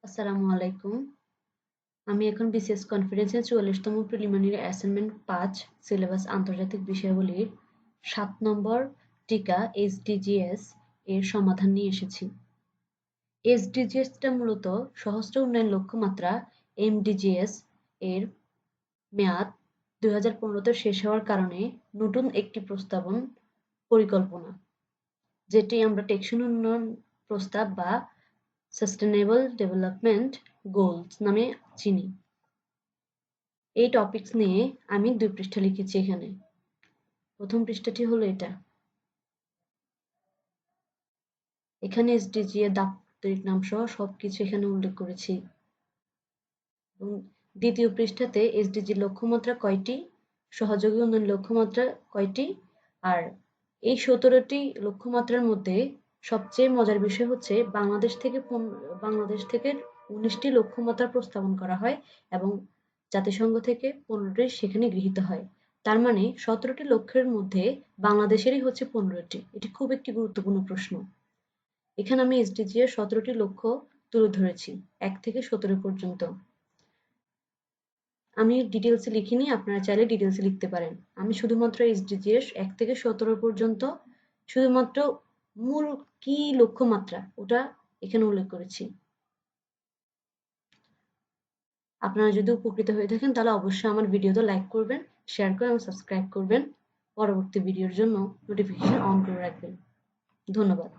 আসসালামু আলাইকুম। আমি এখন বিসিএস কনফারেন্সের ৪৪তম প্রিলিমিনারি অ্যাসাইনমেন্ট ৫ সিলেবাস আন্তর্জাতিক বিষয়াবলীর ৭ নম্বর টিকা SDGs এর সমাধান নিয়ে এসেছি। SDGsটা মূলত সহস্র উন্নয়ন লক্ষ্যমাত্রা MDGs এর মেয়াদ ২০১৫তে শেষ হওয়ার কারণে নতুন একটি প্রস্তাবন পরিকল্পনা, যেটি আমরা টেকসই উন্নয়ন প্রস্তাব বা সাস্টেনেবল ডেভেলপমেন্ট গোলস নামে চিনি। এই টপিকস নিয়ে আমি ২ পৃষ্ঠা লিখেছি এখানে। প্রথম পৃষ্ঠাটি হলো এটা। এখানে এসডিজি এর দাপ্তরিক নাম সহ সবকিছু এখানে উল্লেখ করেছি। এবং দ্বিতীয় পৃষ্ঠাতে এসডিজি লক্ষ্যমাত্রা কয়টি, সহযোগী উন্নয়ন লক্ষ্যমাত্রা কয়টি, আর এই ১৭টি লক্ষ্যমাত্রার মধ্যে সবচেয়ে মজার বিষয় হচ্ছে বাংলাদেশ থেকে ১৯টি লক্ষ্যমাত্রা প্রস্তাবন করা হয় এবং জাতিসংঘ থেকে ১৫টি সেখানে গৃহীত হয়। তার মানে ১৭টি লক্ষ্যের মধ্যে বাংলাদেশেরই হচ্ছে ১৫টি। এটি খুব একটি গুরুত্বপূর্ণ প্রশ্ন। এখানে আমি এসডিজি এর ১৭টি লক্ষ্য তুলে ধরেছি ১ থেকে ১৭ পর্যন্ত। আমি ডিটেলসে লিখিনি, আপনারা চাইলে ডিটেলসে লিখতে পারেন। আমি শুধুমাত্র এসডিজিএস ১ থেকে ১৭ পর্যন্ত শুধুমাত্র মূল কি লক্ষ্যমাত্রা ওটা এখানে উল্লেখ করেছি। আপনারা যদি উপকৃত হয়ে থাকেন তাহলে অবশ্যই আমার ভিডিওতে লাইক করবেন, শেয়ার করে এবং সাবস্ক্রাইব করবেন। পরবর্তী ভিডিওর জন্য নোটিফিকেশন অন করে রাখবেন। ধন্যবাদ।